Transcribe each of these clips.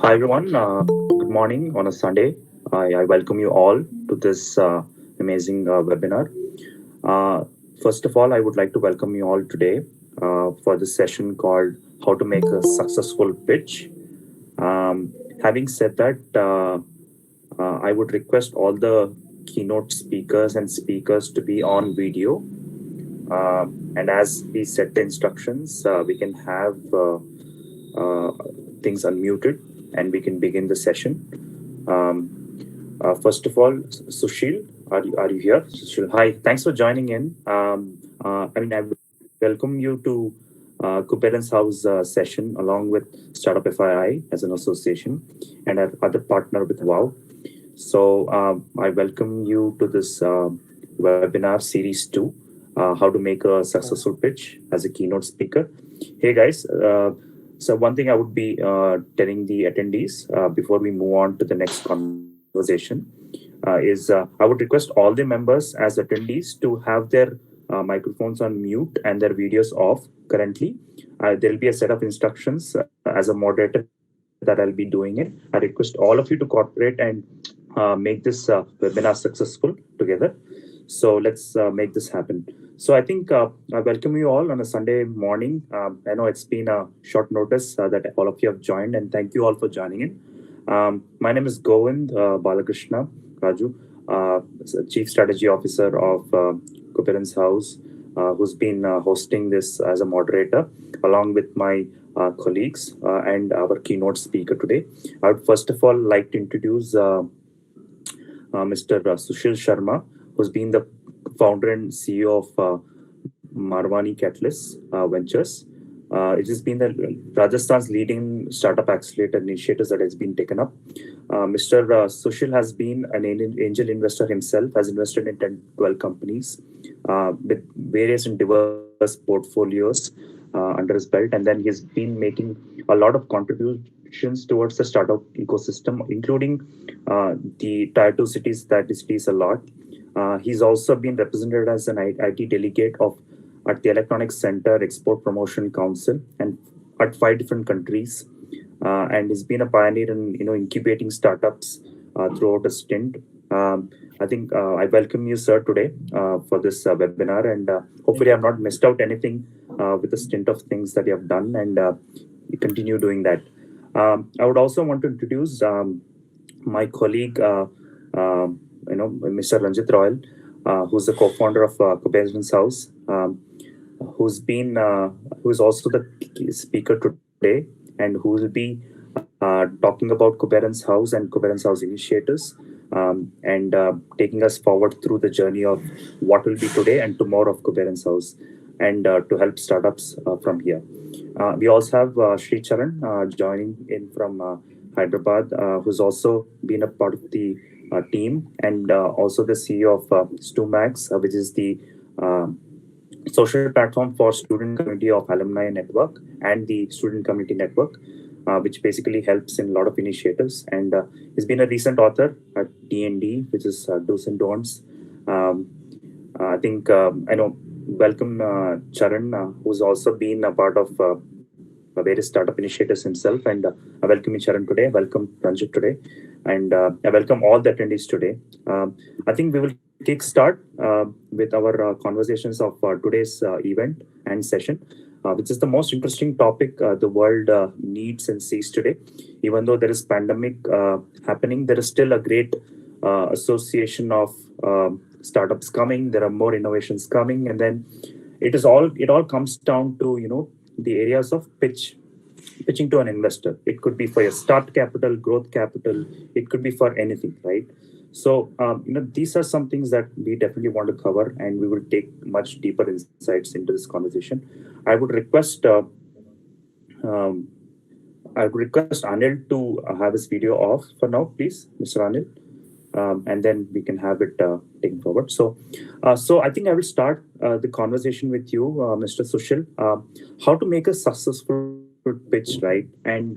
Hi everyone. Good morning on a Sunday. I welcome you all to this amazing webinar. Uh, First of all, I would like to welcome you all today for this session called "How to Make a Successful Pitch." Having said that, I would request all the keynote speakers and speakers to be on video. And as we set the instructions, we can have uh, things unmuted and we can begin the session. First of all, Sushil, are you here? Sushil, hi. Thanks for joining in. I welcome you to Kubernetes House session along with Startup FII as an association and our other partner with Wow. So I welcome you to this webinar series 2, how to make a successful pitch as a keynote speaker. Hey guys, so one thing I would be telling the attendees before we move on to the next conversation is I would request all the members as attendees to have their microphones on mute and their videos off currently. There will be a set of instructions as a moderator that I'll be doing it. I request all of you to cooperate and make this webinar successful together. So let's make this happen. So I think I welcome you all on a Sunday morning. I know it's been a short notice that all of you have joined, and thank you all for joining in. My name is Govind Balakrishna Raju, Chief Strategy Officer of Kubernetes House, who's been hosting this as a moderator, along with my colleagues and our keynote speaker today. I would first of all like to introduce Mr. Sushil Sharma, who's been the founder and CEO of Marwani Catalyst Ventures. It has been the Rajasthan's leading startup accelerator initiatives that has been taken up. Mr. Sushil has been an angel investor himself, has invested in 10, 12 companies with various and diverse portfolios under his belt. And then he's been making a lot of contributions towards the startup ecosystem, including the tier 2 cities that he stays a lot. He's also been represented as an IT delegate of at the Electronics Center Export Promotion Council and at 5 different countries. And he's been a pioneer in incubating startups throughout a stint. I think I welcome you, sir, today for this webinar, and hopefully I've not missed out anything with the stint of things that you have done, and you continue doing that. I would also want to introduce my colleague, Mr. Ranjit Royal, who's the co-founder of Kubernetes House, who's also the speaker today, and who will be talking about Kubernetes House and Kubernetes House initiatives, and taking us forward through the journey of what will be today and tomorrow of Kubernetes House, and to help startups from here. We also have Sri Charan joining in from Hyderabad, who's also been a part of the team, and also the CEO of StuMax, which is the social platform for student community of alumni network and the student community network, which basically helps in a lot of initiatives. And he's been a recent author at D&D, which is Do's and Don'ts. I think I know. Welcome Charan, who's also been a part of various startup initiatives himself, and I welcome you, Charan, today. Welcome Ranjit today, and I welcome all the attendees today. I think we will kickstart with our conversations of today's event and session, which is the most interesting topic the world needs and sees today. Even though there is pandemic happening, there is still a great association of startups coming. There are more innovations coming, and then it all comes down to the areas of pitching to an investor. It could be for your start capital, growth capital. It could be for anything, right? So, these are some things that we definitely want to cover, and we will take much deeper insights into this conversation. I would request, um, Anil to have his video off for now, please, Mr. Anil, and then we can have it taken forward. So I think I will start the conversation with you, Mr. Sushil. How to make a successful pitch, right? And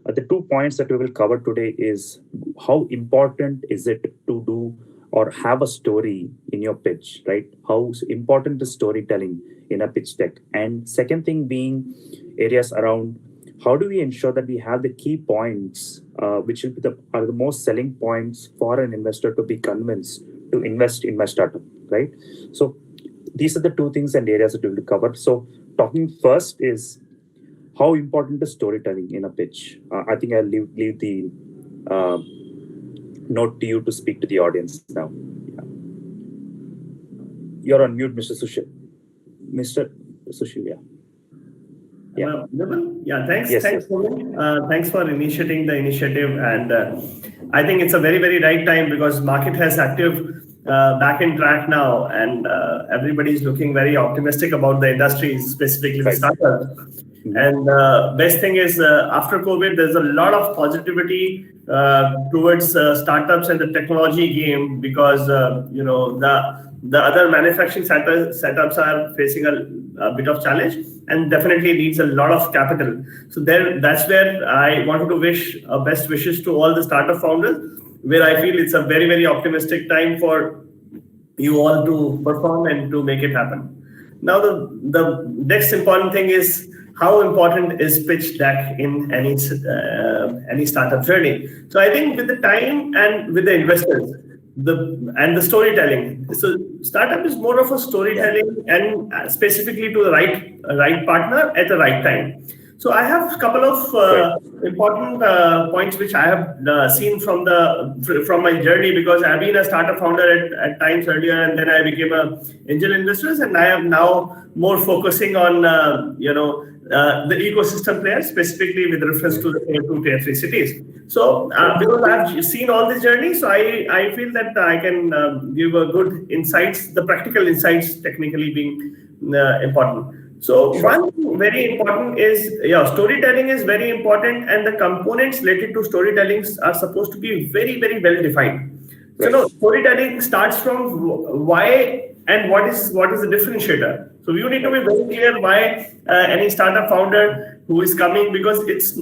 the 2 points that we will cover today is how important is it to do or have a story in your pitch, right? How important is storytelling in a pitch deck? And second thing being areas around how do we ensure that we have the key points, which will be are the most selling points for an investor to be convinced to invest in my startup, right? So these are the two things and areas that we will cover. So talking first is how important is storytelling in a pitch. I think I'll leave the uh, note to you to speak to the audience now. Yeah. You're on mute, Mr. Sushil. Mr. Sushil, yeah. Yeah. Yeah, thanks. Yes, Thanks, yes. Roman. Thanks for initiating the initiative. And I think it's a very, very right time because market has active back in track now, and everybody's looking very optimistic about the industries, specifically the Right. startups. And best thing is after COVID, there's a lot of positivity towards startups and the technology game because the other manufacturing setups are facing a bit of challenge and definitely needs a lot of capital. So that's where I wanted to wish best wishes to all the startup founders, where I feel it's a very, very optimistic time for you all to perform and to make it happen. Now, the next important thing is how important is pitch deck in any startup journey. So I think with the time and with the investors, the storytelling. So startup is more of a storytelling and specifically to the right partner at the right time. So I have a couple of important points which I have seen from my journey because I've been a startup founder at times earlier, and then I became a angel investor, and I am now more focusing on the ecosystem players, specifically with reference to the tier 2, tier 3 cities. So because I've seen all this journey, so I feel that I can give a good insights, the practical insights technically being important. So one very important is, storytelling is very important, and the components related to storytelling are supposed to be very, very well defined. So no, storytelling starts from why and what is the differentiator. So you need to be very clear why any startup founder who is coming, because it's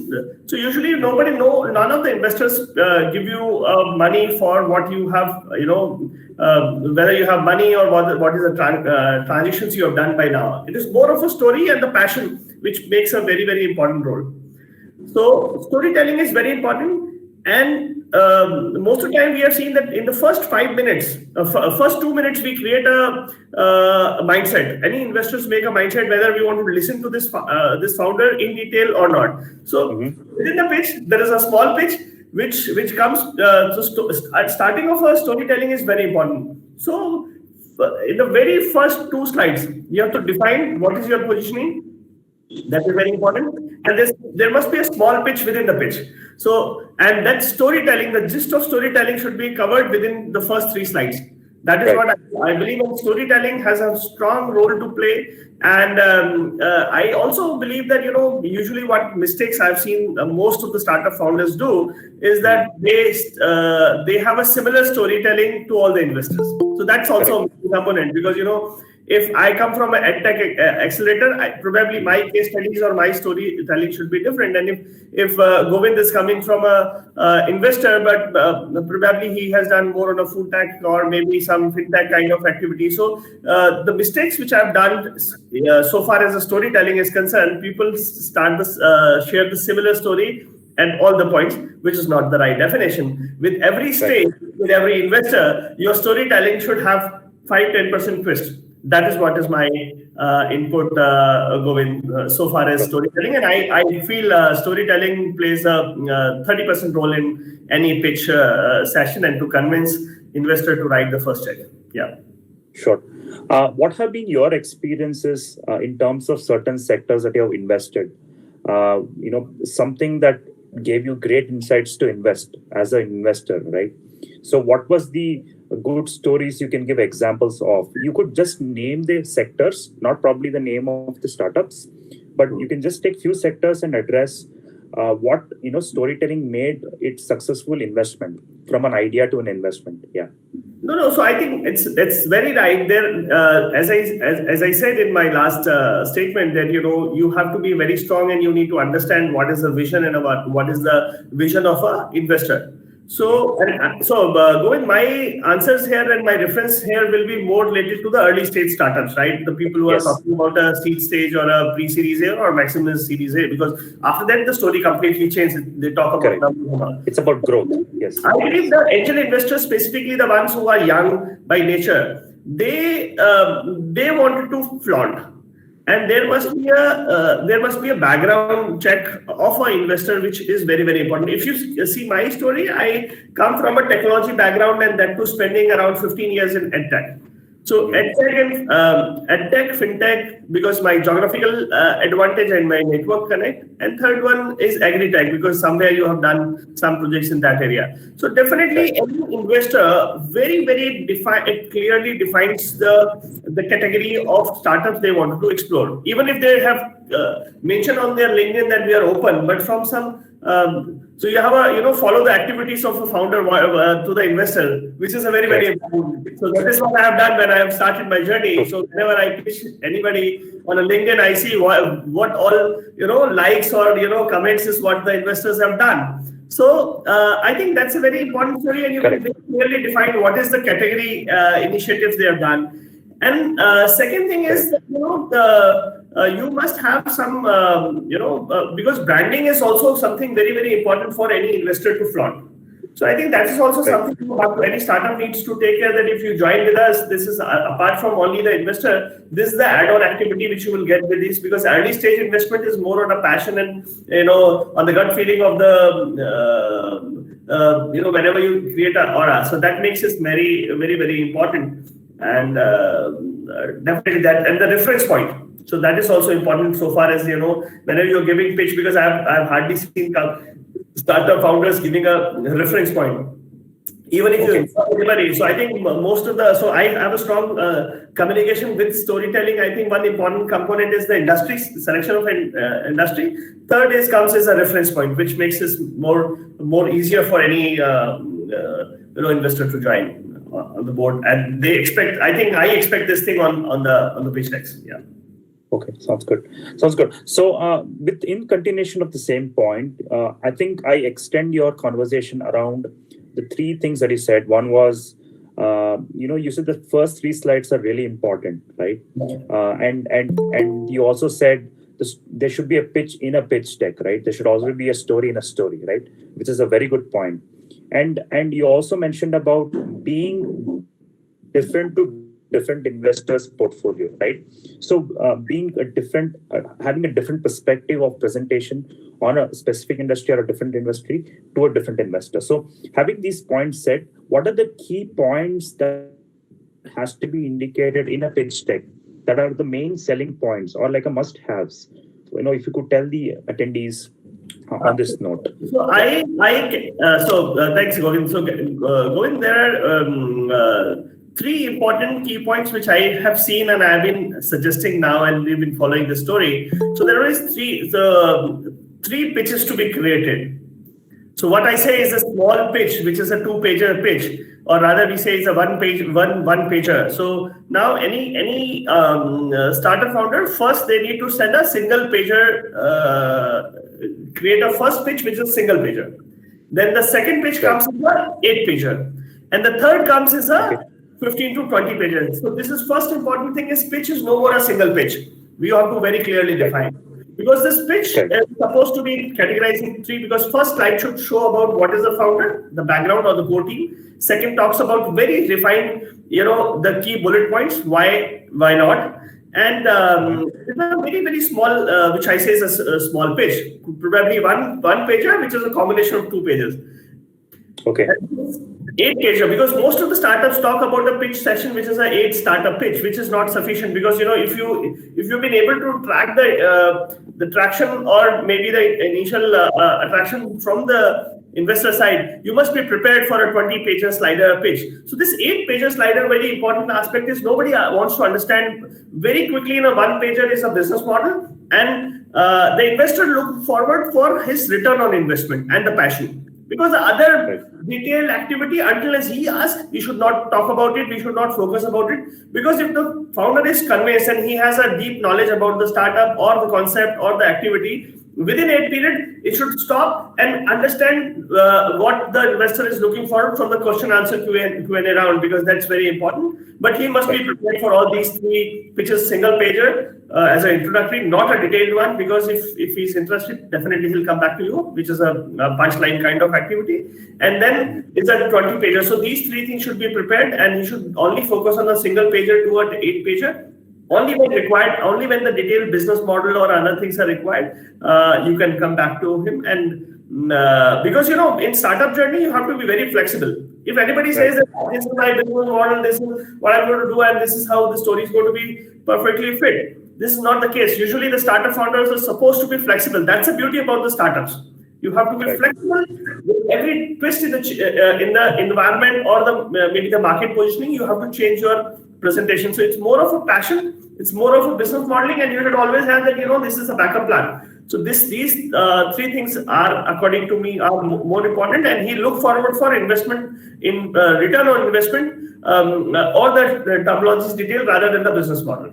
so usually none of the investors give you money for what you have, whether you have money or what is the transitions you have done by now. It is more of a story and the passion which makes a very, very important role. So storytelling is very important, and most of the time we have seen that in the first 5 minutes, first 2 minutes, we create a mindset. Any investors make a mindset whether we want to listen to this founder in detail or not. So within the pitch, there is a small pitch which comes at starting of a storytelling is very important. So in the very first 2 slides, you have to define what is your positioning. That is very important. And there must be a small pitch within the pitch. So, and that storytelling, the gist of storytelling should be covered within the first 3 slides. That is what I believe in. Storytelling has a strong role to play. And I also believe that, usually what mistakes I've seen most of the startup founders do is that they have a similar storytelling to all the investors. So that's also a component because, if I come from an edtech accelerator, probably my case studies or my storytelling should be different. And if Govind is coming from a investor, but probably he has done more on a food tech or maybe some fintech kind of activity. So the mistakes which I've done so far as the storytelling is concerned, people start share the similar story and all the points, which is not the right definition. With every stage, with every investor, your storytelling should have 5-10% twist. That is what is my input, Govind, so far as storytelling. And I feel storytelling plays a 30% role in any pitch session and to convince investor to write the first check. Yeah. Sure. What have been your experiences in terms of certain sectors that you have invested? Something that gave you great insights to invest as an investor, right? So what was the good stories you can give examples of? You could just name the sectors, not probably the name of the startups, but you can just take few sectors and address what storytelling made it successful investment from an idea to an investment. Yeah. No. So I think it's very right there. As I said in my last statement, that you have to be very strong and you need to understand what is the vision and what is the vision of an investor. Govind, my answers here and my reference here will be more related to the early stage startups, right? The people who are Yes. talking about a seed stage or a pre-series A or maximum series A, because after that the story completely changes. They talk about Correct. numbers and all. It's about growth. Yes. I believe the angel investors, specifically the ones who are young by nature, they wanted to flaunt, and there must be a background check of an investor, which is very, very important. If you see my story, I come from a technology background, and that too spending around 15 years in edtech. So edtech, fintech, because my geographical advantage and my network connect. And third one is agri-tech, because somewhere you have done some projects in that area. So definitely every investor very, very it clearly defines the category of startups they want to explore. Even if they have mentioned on their LinkedIn that we are open, but from some so you have follow the activities of a founder to the investor, which is a very, very important. So that is what I have done when I have started my journey. So whenever I pitch anybody on a LinkedIn, I see what all likes or comments is what the investors have done. So I think that's a very important story, and you can clearly define what is the category initiatives they have done. And second thing is that, you must have some, because branding is also something very, very important for any investor to flaunt. So I think that is also something any startup needs to take care that if you join with us, this is apart from only the investor, this is the add-on activity which you will get with this, because early stage investment is more on a passion and, on the gut feeling of the, whenever you create an aura. So that makes it very, very, very important. And definitely that, and the reference point. So that is also important so far as, whenever you're giving pitch, because I've hardly seen startup founders giving a reference point, even if you anybody. So I think so I have a strong communication with storytelling. I think one important component is the industry, selection of industry. Third comes as a reference point, which makes this more easier for any investor to join on the board. And they expect, I expect this thing on the pitch decks. Yeah. Okay, sounds good. So, in continuation of the same point, I think I extend your conversation around the three things that you said. One was, you said the first three slides are really important, right? And you also said there should be a pitch in a pitch deck, right? There should also be a story in a story, right? Which is a very good point. And you also mentioned about being different to different investors' portfolio, right? So being having a different perspective of presentation on a specific industry or a different industry to a different investor. So having these points said, what are the key points that has to be indicated in a pitch deck that are the main selling points or like a must-haves? If you could tell the attendees on this note. So thanks, Govind. So Govind, there are three important key points which I have seen and I have been suggesting now, and we've been following the story. So there is three pitches to be created. So what I say is a small pitch, which is a 2-pager pitch, or rather we say it's a one-pager. So now any startup founder, first they need to send a single pager, create a first pitch which is single pager. Then the second pitch comes as a 8-pager, and the third comes as a 15 to 20 pages. So this is first important thing is pitch is no more a single pitch. We have to very clearly define. Because this pitch is supposed to be categorized in three, because first slide should show about what is the founder, the background or the core team. Second talks about very refined, the key bullet points, why not. And it's a very, very small, which I say is a small pitch, probably one pager, which is a combination of 2 pages. Okay. 8-pager, because most of the startups talk about a pitch session, which is a 8 startup pitch, which is not sufficient, because if you've been able to track the traction or maybe the initial attraction from the investor side, you must be prepared for a 20-pager slider pitch. So this 8-pager slider, very important aspect is nobody wants to understand very quickly in a 1-pager is a business model, and the investor look forward for his return on investment and the passion. Because the other detailed activity, until as he asks, we should not talk about it, we should not focus about it. Because if the founder is convinced and he has a deep knowledge about the startup or the concept or the activity, within 8 period, it should stop and understand what the investor is looking for from the question answer Q&A round, because that's very important. But he must be prepared for all these three pitches, single pager as an introductory, not a detailed one, because if he's interested, definitely he'll come back to you, which is a punchline kind of activity. And then it's a 20 pager. So these three things should be prepared, and he should only focus on a single pager to an 8 pager. Only when required, only when the detailed business model or other things are required, you can come back to him. And because, in startup journey, you have to be very flexible. If anybody says that this is my business model, this is what I'm going to do, and this is how the story is going to be perfectly fit, this is not the case. Usually the startup founders are supposed to be flexible. That's the beauty about the startups. You have to be flexible with every twist in the environment or maybe the market positioning. You have to change your presentation. So it's more of a passion. It's more of a business modeling, and you should always have that. This is a backup plan. So these three things are, according to me, are more important. And he look forward for investment in return on investment or the terminology is detailed rather than the business model.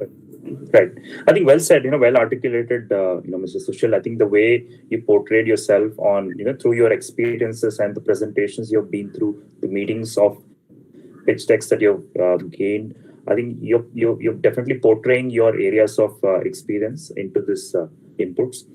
Right. I think well said, well articulated, Mr. Sushil. I think the way you portrayed yourself on, through your experiences and the presentations you've been through, the meetings of pitch decks that you've gained, I think you're definitely portraying your areas of experience into this inputs.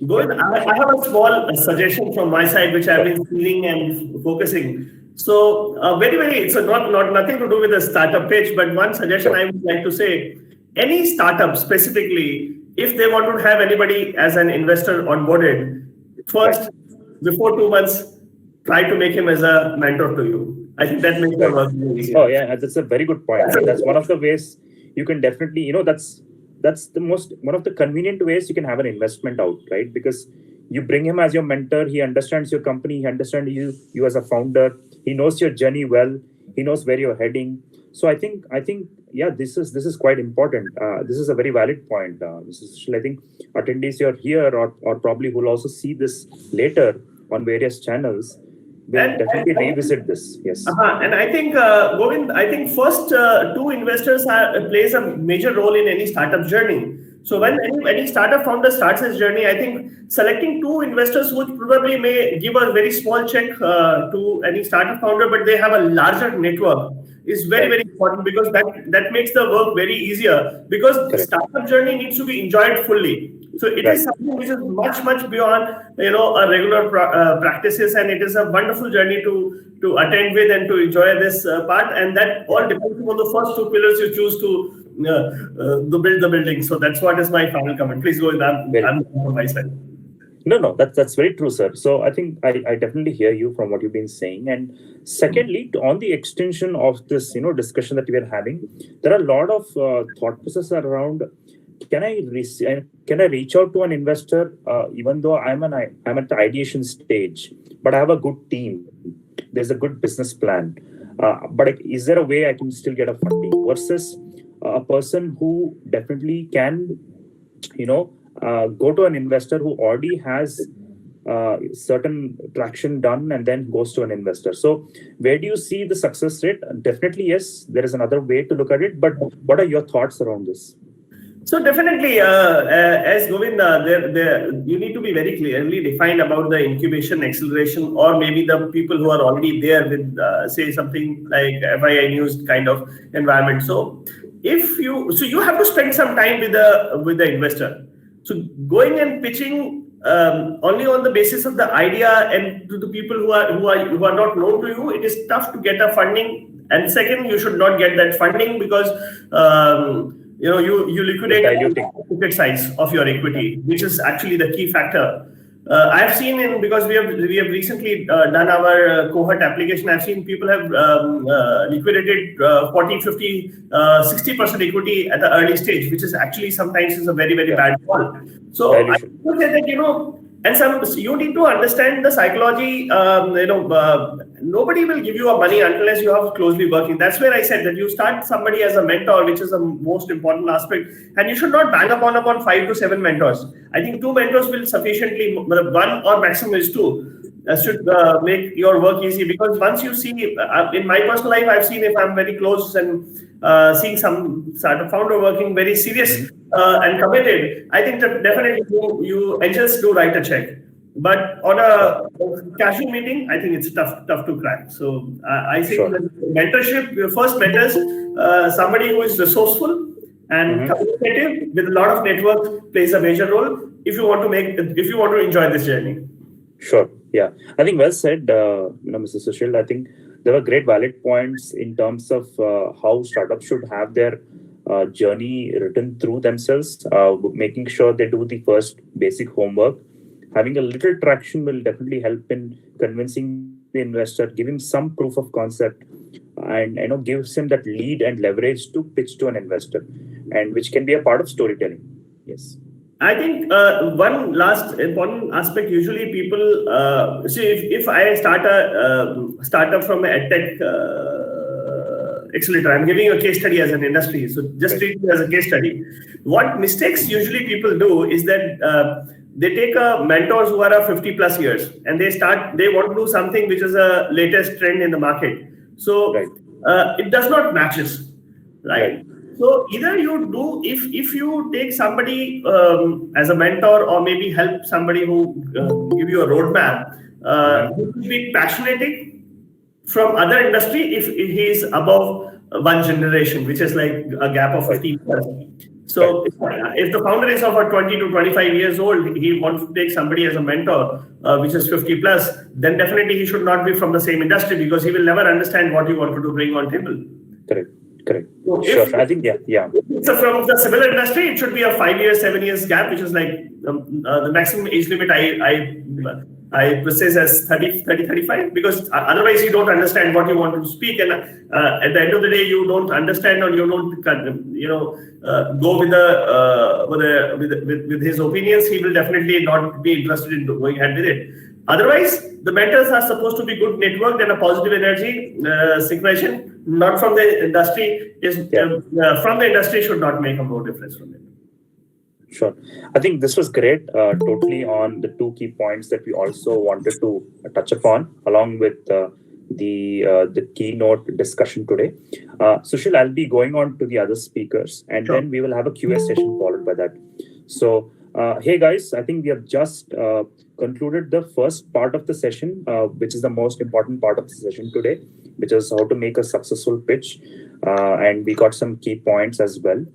Good. I have a small suggestion from my side, which I've been feeling and focusing. So it's not nothing to do with the startup pitch, but one suggestion I would like to say. Any startup specifically, if they want to have anybody as an investor onboarded, first, before 2 months, try to make him as a mentor to you. I think that makes your work easier. Oh, yeah, that's a very good point. That's one of the ways you can definitely, that's one of the convenient ways you can have an investment out, right? Because you bring him as your mentor, he understands your company, he understands you as a founder, he knows your journey well, he knows where you're heading. So I think this is quite important. This is a very valid point, Mrs. Sushil. I think attendees who are here or probably who will also see this later on various channels will definitely revisit this. Yes. And I think Govind, first two investors plays a major role in any startup journey. So when any startup founder starts his journey, I think selecting two investors which probably may give a very small check to any startup founder, but they have a larger network, is very, very important, because that makes the work very easier, because the startup journey needs to be enjoyed fully. So it is something which is much, much beyond a regular practices, and it is a wonderful journey to attend with and to enjoy this part. And that all depends on the first two pillars you choose to build the building. So that's what is my final comment. Please go with that. I'm on my side. No, that's very true, sir. So I think I definitely hear you from what you've been saying. And secondly, on the extension of this, discussion that we are having, there are a lot of thought processes around. Can I reach out to an investor even though I'm at the ideation stage, but I have a good team? There's a good business plan, but is there a way I can still get a funding versus a person who definitely can, go to an investor who already has certain traction done and then goes to an investor. So where do you see the success rate? Definitely, yes, there is another way to look at it, but what are your thoughts around this? So definitely, as Govind, you need to be very clearly defined about the incubation, acceleration, or maybe the people who are already there with, say, something like FII News kind of environment. So you have to spend some time with the investor. So going and pitching only on the basis of the idea and to the people who are not known to you, it is tough to get a funding. And second, you should not get that funding because you liquidate the ticket size of your equity, which is actually the key factor. I've seen because we have recently done our cohort application. I've seen people have liquidated 40, 50, 60% equity at the early stage, which is actually sometimes is a very, very bad call. So I would say that, and you need to understand the psychology. Nobody will give you a money unless you have closely working. That's where I said that you start somebody as a mentor, which is the most important aspect, and you should not bang upon 5 to 7 mentors. I think 2 mentors will sufficiently, 1 or maximum is 2. should make your work easy, because once you see, in my personal life, I've seen, if I'm very close and seeing some startup founder working very serious and committed, I think that definitely you angels do write a check. But on a casual meeting, I think it's tough to crack. So I think that mentorship, your first mentors, somebody who is resourceful and communicative with a lot of network plays a major role if you want to enjoy this journey. Sure. Yeah. I think well said, Mr. Sushil. I think there were great valid points in terms of how startups should have their journey written through themselves, making sure they do the first basic homework. Having a little traction will definitely help in convincing the investor, give him some proof of concept, and gives him that lead and leverage to pitch to an investor, and which can be a part of storytelling. Yes. I think one last important aspect, usually people see, if I start a startup from an edtech accelerator, I'm giving you a case study as an industry. So just treat it as a case study. What mistakes usually people do is that they take mentors who are 50 plus years, and they want to do something which is a latest trend in the market. So it does not matches, right? So either you do, if you take somebody as a mentor, or maybe help somebody who give you a roadmap, who will be passionate from other industry if he is above one generation, which is like a gap of 15 years. So if the founder is of 20 to 25 years old, he wants to take somebody as a mentor, which is 50 plus, then definitely he should not be from the same industry, because he will never understand what you wanted to bring on table. Correct. So sure. I think, yeah. So from the similar industry, it should be a 5 years, 7 years gap, which is like the maximum age limit I process as 30, 35, because otherwise you don't understand what you want to speak, and at the end of the day, you don't understand, or you don't, go with his opinions. He will definitely not be interested in going ahead with it. Otherwise, the mentors are supposed to be good networked and a positive energy synchronization, not from the industry. From the industry should not make a more difference from it. Sure. I think this was great, totally on the two key points that we also wanted to touch upon, along with the keynote discussion today. Sushil, I'll be going on to the other speakers, and then we will have a Q&A session followed by that. So, hey guys, I think we have just concluded the first part of the session, which is the most important part of the session today, which is how to make a successful pitch. And we got some key points as well.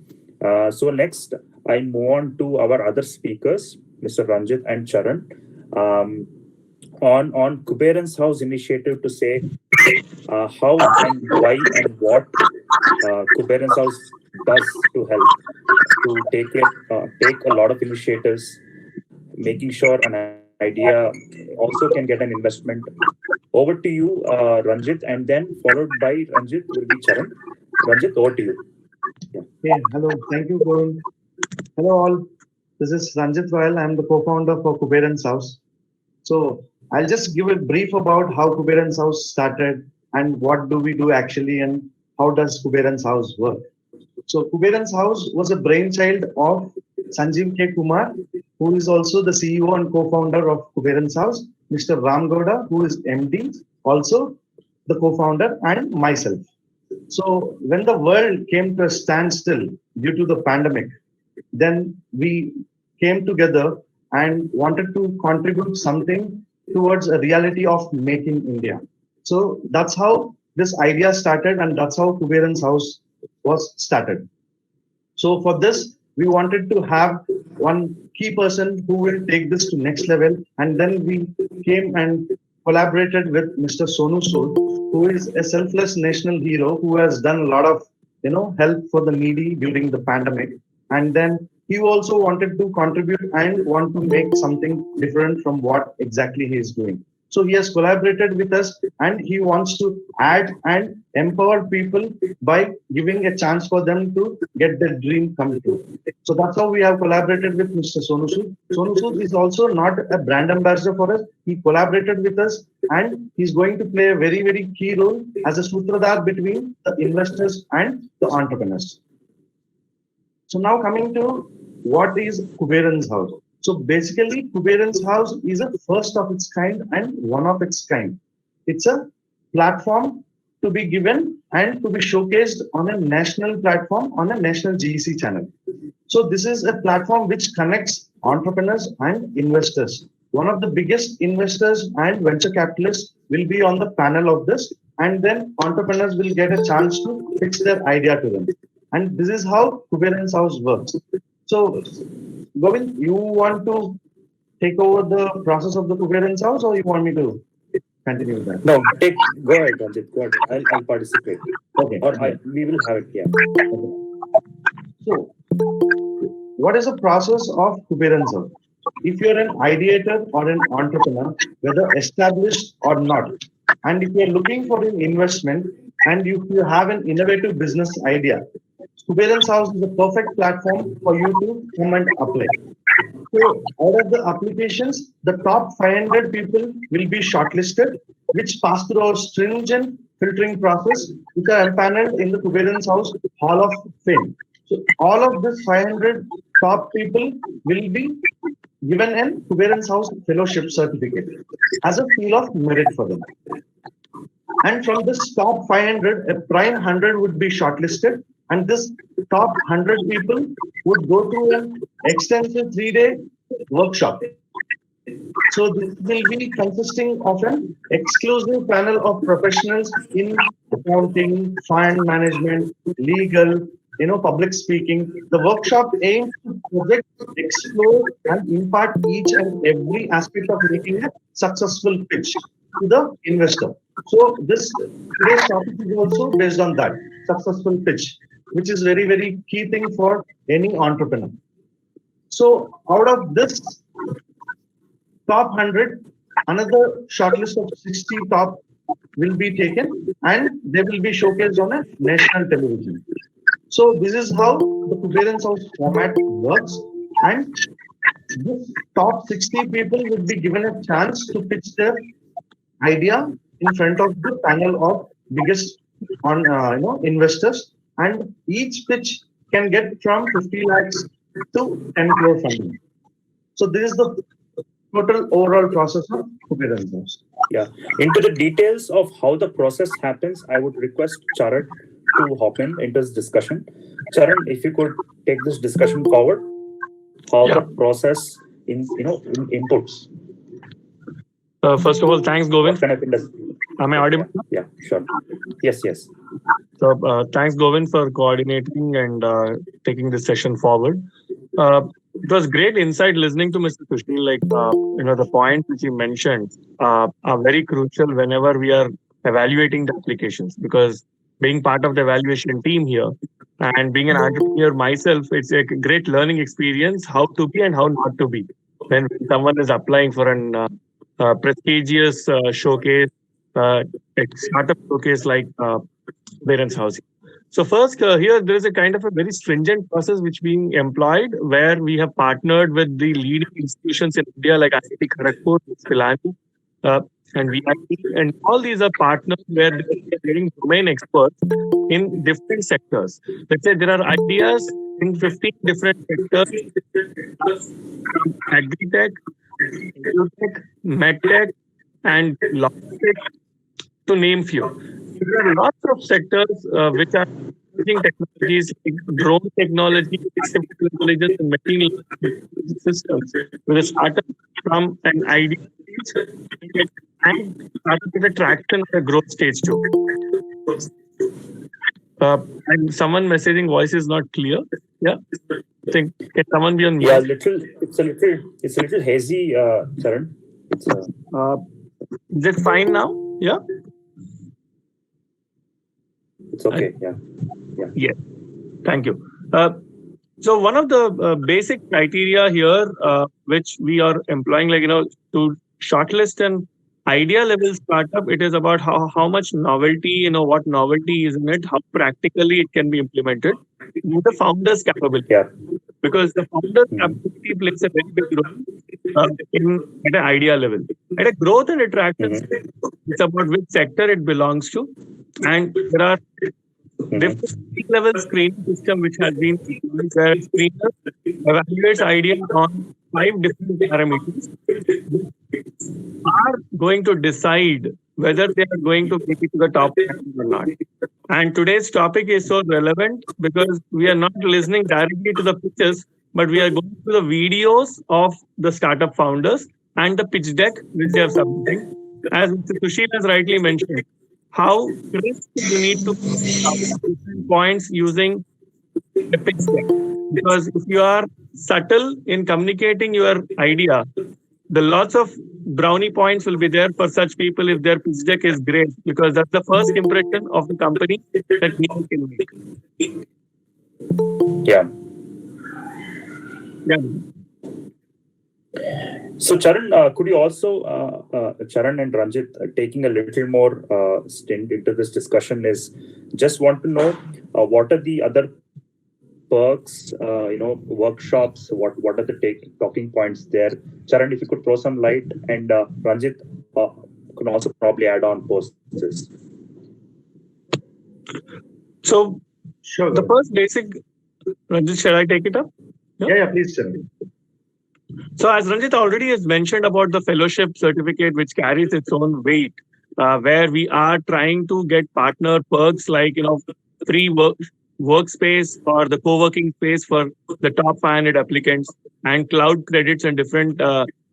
So next, I move on to our other speakers, Mr. Ranjit and Charan, on Kuberan's House initiative to say how and why and what Kuberan's House does to help to take a lot of initiatives, making sure an idea also can get an investment. Over to you, Ranjit, and then followed by Ranjit will be Charan. Ranjit, over to you. Yeah. Hello. Thank you, Govind. Hello, all. This is Ranjit Royal. I'm the co-founder for Kuberan's House. So I'll just give a brief about how Kuberan's House started and what do we do actually and how does Kuberan's House work. So Kuberan's House was a brainchild of Sanjeev K. Kumar, who is also the CEO and co-founder of Kuberan's House, Mr. Ram Gowda, who is MD, also the co-founder, and myself. So when the world came to a standstill due to the pandemic, then we came together and wanted to contribute something towards a reality of making India. So that's how this idea started, and that's how Kuberan's House was started. So for this, we wanted to have one key person who will take this to next level, and then we came and collaborated with Mr. Sonu Sood, who is a selfless national hero who has done a lot of help for the needy during the pandemic. And then he also wanted to contribute and want to make something different from what exactly he is doing. So he has collaborated with us, and he wants to add and empower people by giving a chance for them to get their dream come true. So that's how we have collaborated with Mr. Sonu Sood. Sonu Sood is also not a brand ambassador for us. He collaborated with us, and he's going to play a very, very key role as a sutradhar between the investors and the entrepreneurs. So now coming to what is Kuberan's House. So basically, Kuberan's House is a first of its kind and one of its kind. It's a platform to be given and to be showcased on a national platform on a national GEC channel. So this is a platform which connects entrepreneurs and investors. One of the biggest investors and venture capitalists will be on the panel of this, and then entrepreneurs will get a chance to pitch their idea to them. And this is how Kuberan's House works. So, Govind, you want to take over the process of the Kuberan's House, or you want me to continue with that? No, go ahead, Ranjit. Go ahead. I'll participate. Okay. We will have it. Yeah. So, what is the process of Kuberan's House? If you're an ideator or an entrepreneur, whether established or not, and if you're looking for an investment and if you have an innovative business idea, Kuberan's House is the perfect platform for you to come and apply. So, out of the applications, the top 500 people will be shortlisted, which pass through our stringent filtering process, which are empaneled in the Kuberan's House Hall of Fame. So, all of these 500 top people will be given an Kuberan's House Fellowship certificate as a seal of merit for them. And from this top 500, a prime 100 would be shortlisted, and this top 100 people would go through an extensive 3-day workshop. So this will be consisting of an exclusive panel of professionals in accounting, fund management, legal, public speaking. The workshop aims to project, explore, and impart each and every aspect of making a successful pitch to the investor. So today's topic is also based on that successful pitch, which is very, very key thing for any entrepreneur. So out of this top 100, another shortlist of 60 top will be taken and they will be showcased on a national television. So this is how the Kuberan's House format works, and this top 60 people will be given a chance to pitch their idea in front of the panel of biggest investors, and each pitch can get from 50 lakhs to 10 crore funding. So this is the total overall process of Kuberan's House. Yeah. Into the details of how the process happens, I would request Charan to hop into this discussion. Charan, if you could take this discussion forward, how the process in inputs. First of all, thanks, Govind. Am I audible? Yeah, sure. Yes. So thanks, Govind, for coordinating and taking this session forward. It was great insight listening to Mr. Sushil. The points which he mentioned are very crucial whenever we are evaluating the applications, because being part of the evaluation team here and being an entrepreneur myself, it's a great learning experience how to be and how not to be when someone is applying for an prestigious showcase, a startup showcase like Kuberan's House. So first, here there is a kind of a very stringent process which being employed, where we have partnered with the leading institutions in India like IIT Kharagpur, Philani, and VIP, and all these are partners where they are leading domain experts in different sectors. Let's say there are ideas in 15 different sectors, agri-tech, medtech, and logistics, to name few. There are lots of sectors which are using technologies like drone technology, artificial intelligence, and machine learning systems with a startup from an idea and startup with a traction at a growth stage too. And someone messaging voice is not clear. Yeah, I think can someone be on mute? Yeah, it's a little hazy, Charan. Is it fine now? Yeah. It's okay. Yeah. Thank you. So one of the basic criteria here, which we are employing, to shortlist an idea level startup, it is about how much novelty, what novelty is in it, how practically it can be implemented, and the founder's capability. Yeah. Because the founder's capability plays a very big role at an idea level. At a growth and attraction stage, it's about which sector it belongs to. And there are different level screening system which has been used, where screener evaluates ideas on 5 different parameters are going to decide whether they are going to make it to the top 10 or not. And today's topic is so relevant because we are not listening directly to the pitches, but we are going through the videos of the startup founders and the pitch deck which they are submitting. As Mr. Sushil has rightly mentioned, how crisp you need to different points using a pitch deck. Because if you are subtle in communicating your idea, the lots of brownie points will be there for such people if their pitch deck is great, because that's the first impression of the company that we can make. Yeah. Yeah. So Charan, could you also, Charan and Ranjit, taking a little more stint into this discussion, is just want to know what are the other perks, workshops, what are the talking points there? Charan, if you could throw some light, and Ranjit can also probably add on post this. So Sure. the first basic, Ranjit, shall I take it up? Yeah, please tell me. So as Ranjit already has mentioned about the fellowship certificate, which carries its own weight, where we are trying to get partner perks like, free workspace or the co-working space for the top 500 applicants and cloud credits and different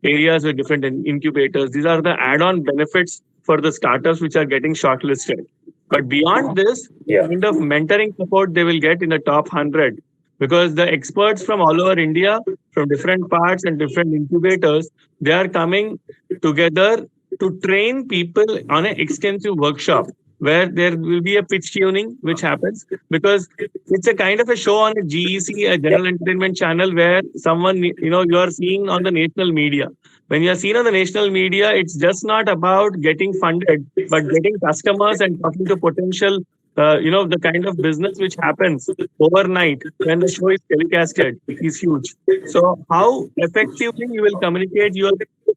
areas with different incubators. These are the add-on benefits for the startups which are getting shortlisted. But beyond this, kind of mentoring support they will get in the top 100, because the experts from all over India, from different parts and different incubators, they are coming together to train people on an extensive workshop where there will be a pitch tuning which happens, because it's a kind of a show on a GEC, a general entertainment channel, where someone, you are seeing on the national media. When you are seen on the national media, it's just not about getting funded, but getting customers and talking to potential, the kind of business which happens overnight when the show is telecasted is huge. So how effectively you will communicate your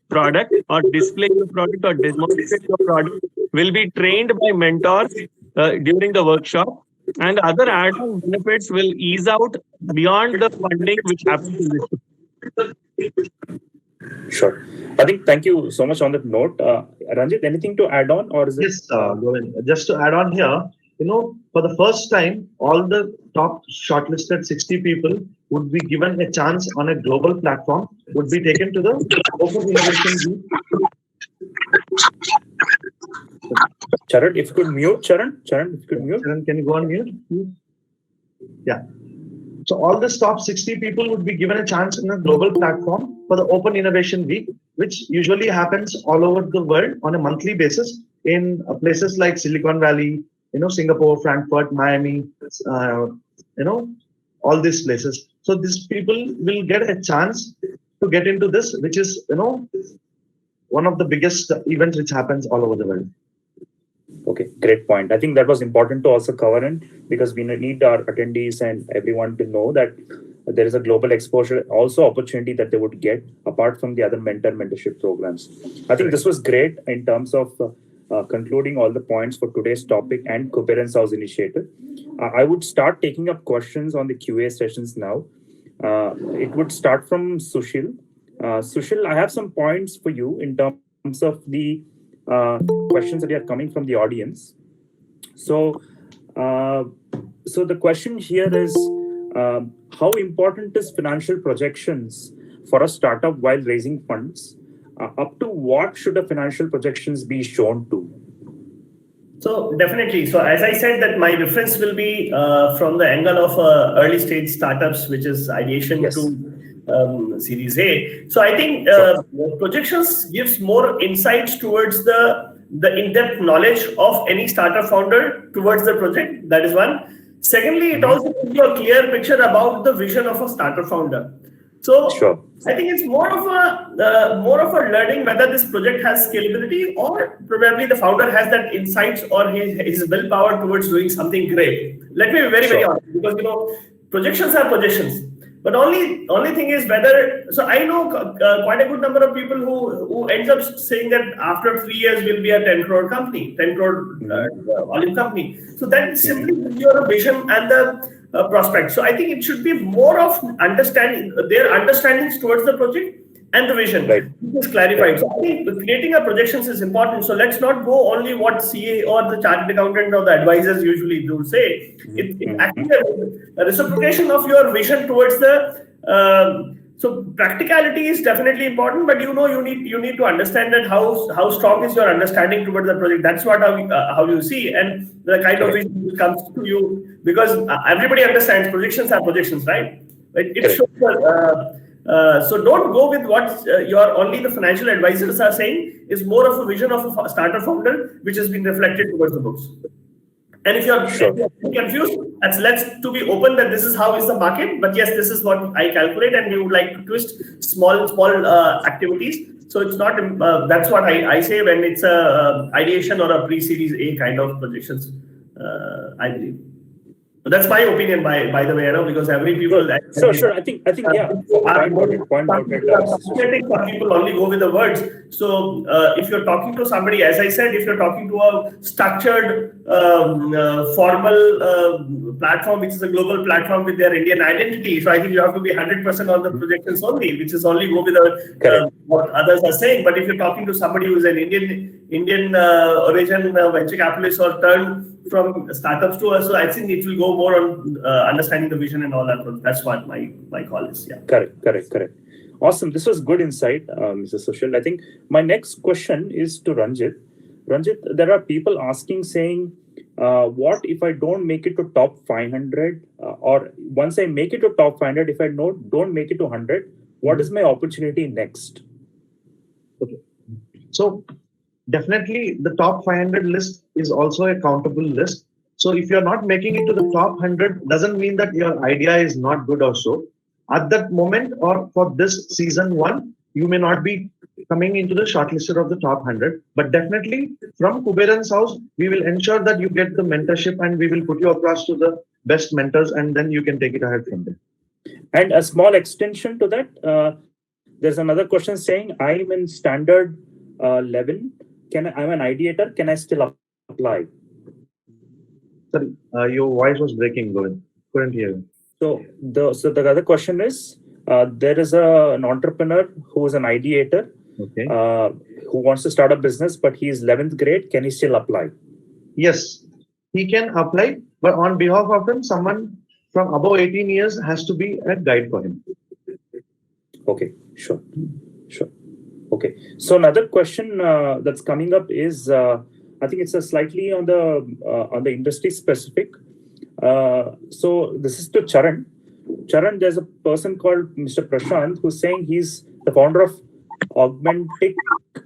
product or display your product or demonstrate your product will be trained by mentors during the workshop, and other add-on benefits will ease out beyond the funding which happens in this. Sure. I think thank you so much on that note. Ranjit, anything to add on, or is it? Yes, Govind. Just to add on here, for the first time, all the top shortlisted 60 people would be given a chance on a global platform, would be taken to the Open Innovation Week. Charan, if you could mute, Charan, if you could mute. Charan, can you go on mute, please? Yeah. So all the top 60 people would be given a chance in a global platform for the Open Innovation Week, which usually happens all over the world on a monthly basis in places like Silicon Valley, Singapore, Frankfurt, Miami, all these places. So these people will get a chance to get into this, which is, one of the biggest events which happens all over the world. Okay, great point. I think that was important to also cover in, because we need our attendees and everyone to know that there is a global exposure, also opportunity that they would get apart from the other mentorship programs. I think this was great in terms of concluding all the points for today's topic and Kuberens House initiative. I would start taking up questions on the QA sessions now. It would start from Sushil. Sushil, I have some points for you in terms of the questions that are coming from the audience. So the question here is, how important is financial projections for a startup while raising funds? Up to what should the financial projections be shown to? So definitely. So as I said, that my reference will be from the angle of early stage startups, which is ideation to Series A. So I think projections gives more insights towards the in-depth knowledge of any startup founder towards the project. That is one. Secondly, it also gives you a clear picture about the vision of a startup founder. So I think it's more of a learning whether this project has scalability, or probably the founder has that insights or his willpower towards doing something great. Let me be very, very honest, because projections are projections. But only thing is whether, so I know quite a good number of people who ends up saying that after 3 years we'll be a 10 crore company, 10 crore volume company. So that simply gives you a vision and prospects. So I think it should be more of understanding their understandings towards the project and the vision. Right. This is clarified. So I think creating a projections is important. So let's not go only what CA or the chartered accountant or the advisors usually do say. It actually a reciprocation of your vision towards the. So practicality is definitely important, but you need to understand that how strong is your understanding towards the project. That's what how you see, and the kind of vision comes to you, because everybody understands projections are projections, right? It shows. So don't go with what only the financial advisors are saying. Is more of a vision of a startup founder, which has been reflected towards the books. And if you're confused, let's to be open that this is how is the market. But yes, this is what I calculate, and we would like to twist small activities. So it's not. That's what I say when it's a ideation or a pre-series A kind of projections. I believe. So that's my opinion, by the way, because every people. Sure. I think yeah. Point noted. Some people only go with the words. So if you're talking to somebody, as I said, if you're talking to a structured, formal platform, which is a global platform with their Indian identity, so I think you have to be 100% on the projections only, which is only go with what others are saying. But if you're talking to somebody who is an Indian origin venture capitalist or turned from startups to us, so I think it will go more on understanding the vision and all that. That's what my call is. Yeah. Correct. Awesome. This was good insight, Mr. Sushil. I think my next question is to Ranjit. Ranjit, there are people asking, saying, what if I don't make it to top 500, or once I make it to top 500, if I don't make it to 100, what is my opportunity next? Okay. So definitely the top 500 list is also a countable list. So if you're not making it to the top 100, doesn't mean that your idea is not good or so. At that moment, or for this season 1, you may not be coming into the shortlisted of the top 100. But definitely from Kuberan's House, we will ensure that you get the mentorship, and we will put you across to the best mentors, and then you can take it ahead from there. And a small extension to that, there's another question saying, I'm in standard 11. I'm an ideator. Can I still apply? Sorry, your voice was breaking, Govind. Couldn't hear you. So the other question is, there is an entrepreneur who is an ideator, who wants to start a business, but he is 11th grade. Can he still apply? Yes, he can apply, but on behalf of him, someone from above 18 years has to be a guide for him. Okay, sure. Okay, so another question that's coming up is, I think it's a slightly on the industry specific. So this is to Charan. Charan, there's a person called Mr. Prashant who's saying he's the founder of Augmentic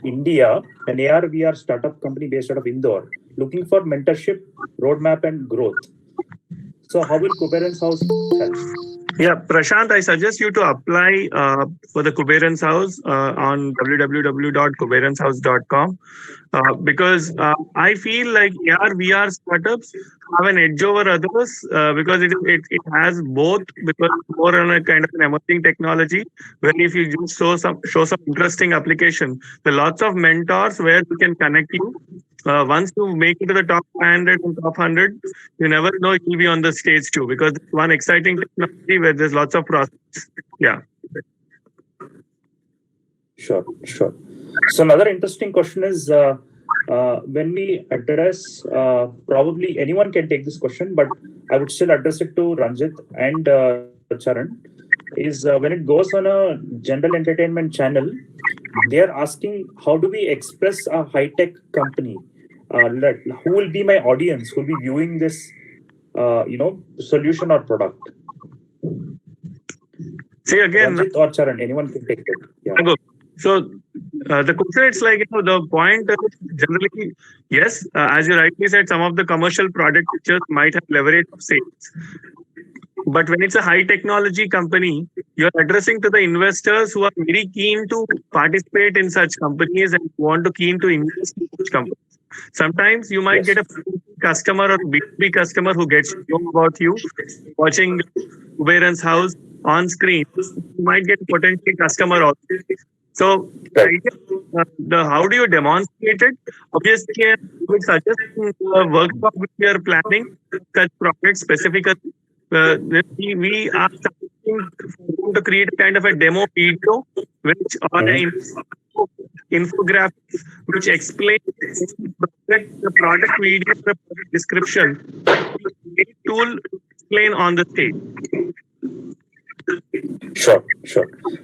India, an AR/VR startup company based out of Indore, looking for mentorship, roadmap, and growth. So how will Kuberan's House help? Yeah, Prashant, I suggest you to apply for the Kuberan's House on www.kuberenshouse.com because I feel like AR/VR startups have an edge over others because it has both, because it's more on a kind of an emerging technology where if you just show some interesting application, there are lots of mentors where we can connect you. Once you make it to the top 500 and top 100, you never know you'll be on the stage too, because it's one exciting technology where there's lots of prospects. Yeah. Sure. So another interesting question is, when we address, probably anyone can take this question, but I would still address it to Ranjit and Charan, is when it goes on a general entertainment channel, they are asking, how do we express a high-tech company? Who will be my audience? Who will be viewing this, solution or product? See again, Ranjit or Charan, anyone can take it. Yeah. So the question is like, the point is generally, yes, as you rightly said, some of the commercial product pictures might have leverage of sales. But when it's a high technology company, you're addressing to the investors who are very keen to participate in such companies and want to keen to invest in such companies. Sometimes you might get a customer or B2B customer who gets to know about you, watching Kuberan's House on screen. You might get a potential customer also. So how do you demonstrate it? Obviously, I would suggest a workshop which you are planning such projects specifically, we are starting to create a kind of a demo video, which on an infographics, which explains the product video, the product description, a tool explain on the stage. Sure.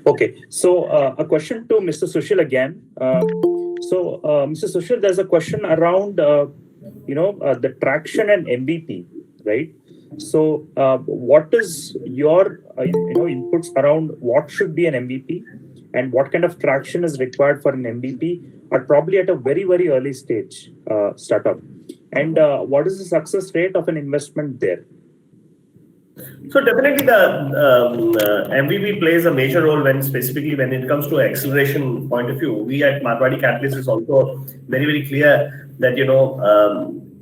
Okay. So a question to Mr. Sushil again. Mr. Sushil, there's a question around the traction and MVP, right? So what is your inputs around what should be an MVP and what kind of traction is required for an MVP, or probably at a very, very early stage startup, and what is the success rate of an investment there? So definitely the MVP plays a major role specifically when it comes to acceleration point of view. We at Marwari Catalyst is also very, very clear that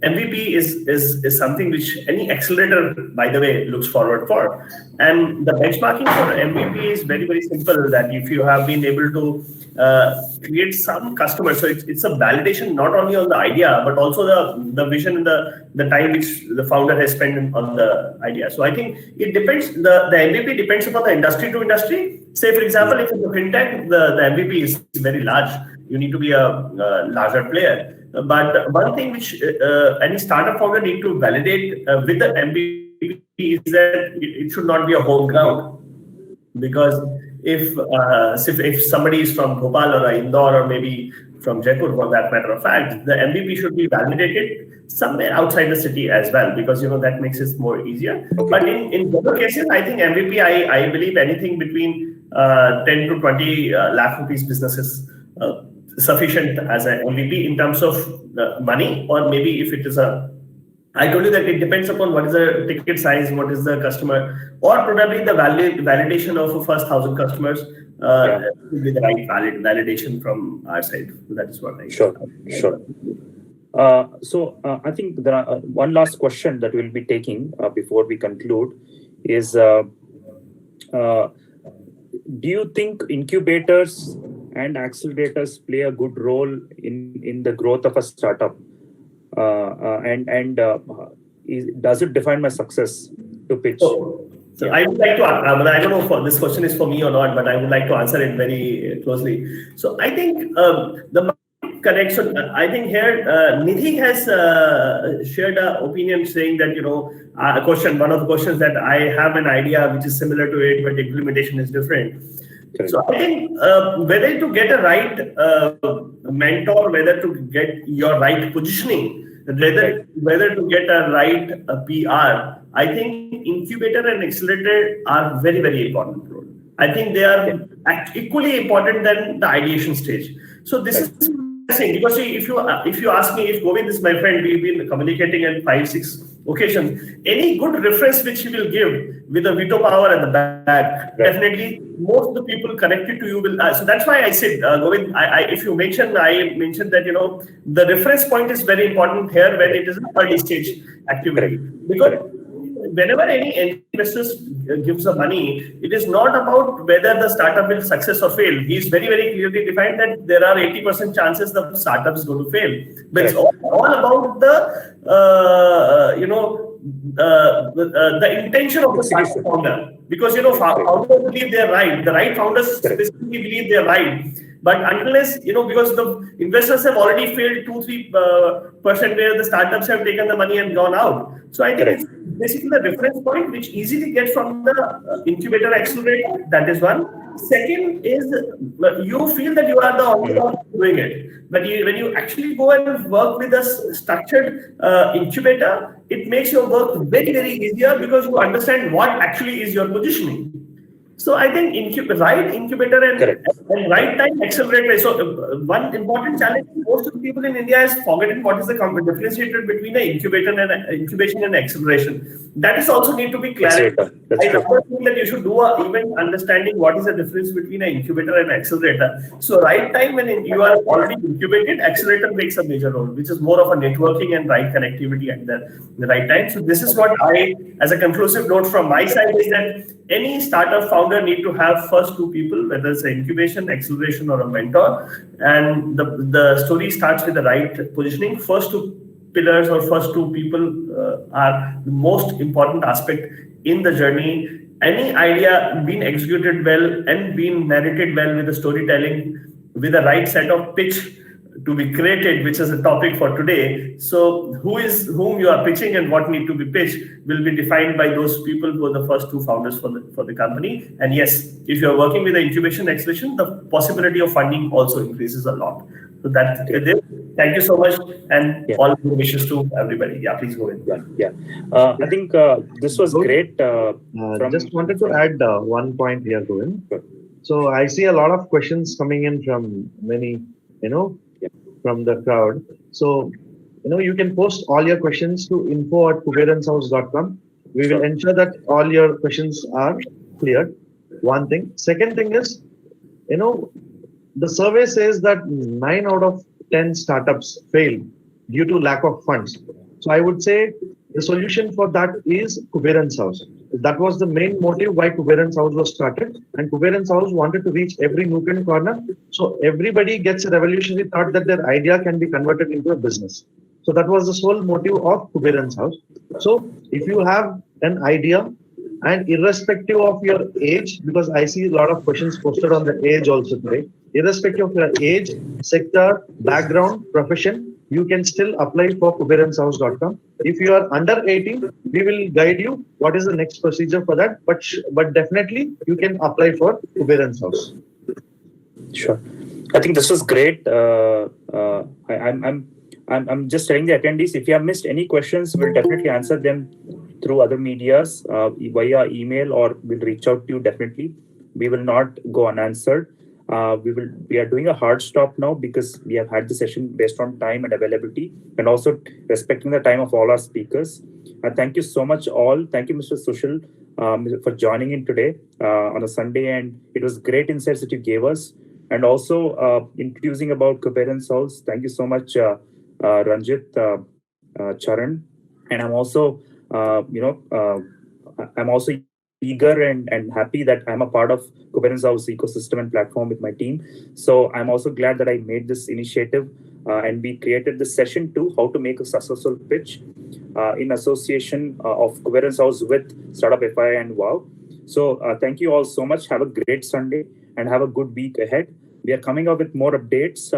MVP is something which any accelerator, by the way, looks forward for. And the benchmarking for MVP is very, very simple, that if you have been able to create some customers, so it's a validation not only on the idea, but also the vision and the time which the founder has spent on the idea. So I think it depends, the MVP depends upon the industry to industry. Say, for example, if it's a fintech, the MVP is very large. You need to be a larger player. But one thing which any startup founder need to validate with the MVP is that it should not be a home ground. Because if somebody is from Bhopal or Indore or maybe from Jaipur, for that matter of fact, the MVP should be validated somewhere outside the city as well, because that makes it more easier. Okay. But in other cases, I think MVP, I believe anything between 10 to 20 lakh rupees business is sufficient as an MVP in terms of money, or maybe if it is I told you that it depends upon what is the ticket size, what is the customer, or probably the validation of the first 1,000 customers will be the right validation from our side. That is what I Sure. So I think there are one last question that we'll be taking before we conclude is, do you think incubators and accelerators play a good role in the growth of a startup? Does it define my success to pitch? So I would like to, I don't know if this question is for me or not, but I would like to answer it very closely. So I think the connection, I think here Nidhi has shared an opinion saying that, one of the questions that I have an idea which is similar to it, but the implementation is different. Okay. So I think whether to get a right mentor, whether to get your right positioning, whether to get a right PR, I think incubator and accelerator are very, very important role. I think they are equally important than the ideation stage. So this is because if you ask me, if Govind is my friend, we've been communicating at 5-6 occasions, any good reference which he will give with a veto power at the back, definitely most of the people connected to you will. So that's why I said, Govind, I mentioned that the reference point is very important here when it is an early stage activity, because whenever any investors gives the money, it is not about whether the startup will success or fail. He's very, very clearly defined that there are 80% chances the startup is going to fail. But it's all about the intention of the startup founder. Because founders believe they're right. The right founders specifically believe they're right. But unless, because the investors have already failed 2-3% where the startups have taken the money and gone out. So I think it's basically the reference point which easily gets from the incubator accelerator. That is one. Second is you feel that you are the only one doing it. But when you actually go and work with a structured incubator, it makes your work very, very easier because you understand what actually is your positioning. So I think right incubator and right time accelerator. So one important challenge most of the people in India is forgetting what is the differentiator between the incubation and acceleration. That is also need to be clarified. I don't think that you should do even understanding what is the difference between an incubator and accelerator. So right time when you are already incubated, accelerator makes a major role, which is more of a networking and right connectivity at the right time. So this is what I, as a conclusive note from my side, is that any startup founder need to have first two people, whether it's an incubation, acceleration, or a mentor. And the story starts with the right positioning. First to pillars or first two people are the most important aspect in the journey. Any idea being executed well and being narrated well with the storytelling, with the right set of pitch to be created, which is a topic for today. So whom you are pitching and what need to be pitched will be defined by those people who are the first two founders for the company. And yes, if you are working with the incubation acceleration, the possibility of funding also increases a lot. So that's it. Thank you so much, and all the wishes to everybody. Yeah, please go in. I think this was great. Just wanted to add one point here, Govind. So I see a lot of questions coming in from many, from the crowd. So, you can post all your questions to info@kuberenshouse.com. We will ensure that all your questions are cleared. One thing. Second thing is, the survey says that 9 out of 10 startups fail due to lack of funds. So I would say the solution for that is Kuberens House. That was the main motive why Kuberens House was started, and Kuberens House wanted to reach every nook and corner, so everybody gets a revolutionary thought that their idea can be converted into a business. So that was the sole motive of Kuberens House. So if you have an idea, and irrespective of your age, because I see a lot of questions posted on the age also today, irrespective of your age, sector, background, profession, you can still apply for kuberenshouse.com. If you are under 18, we will guide you what is the next procedure for that. But definitely you can apply for Kuberens House. Sure. I think this was great. I'm just telling the attendees, if you have missed any questions, we'll definitely answer them through other medias, via email, or we'll reach out to you definitely. We will not go unanswered. We are doing a hard stop now because we have had the session based on time and availability, and also respecting the time of all our speakers. Thank you so much all. Thank you, Mr. Sushil, for joining in today on a Sunday, and it was great insights that you gave us, and also introducing about Kuberens House. Thank you so much, Ranjit, Charan, and I'm also eager and happy that I'm a part of Kuberens House ecosystem and platform with my team. So I'm also glad that I made this initiative and we created this session too, how to make a successful pitch in association of Kuberens House with Startup FI and Wow. So thank you all so much. Have a great Sunday and have a good week ahead. We are coming up with more updates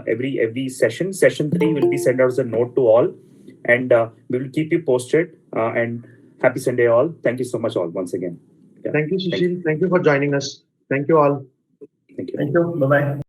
every session. Session 3 will be sent out as a note to all, and we will keep you posted. And happy Sunday all. Thank you so much all once again. Thank you, Sushil. Thank you for joining us. Thank you all. Thank you. Thank you. Bye-bye.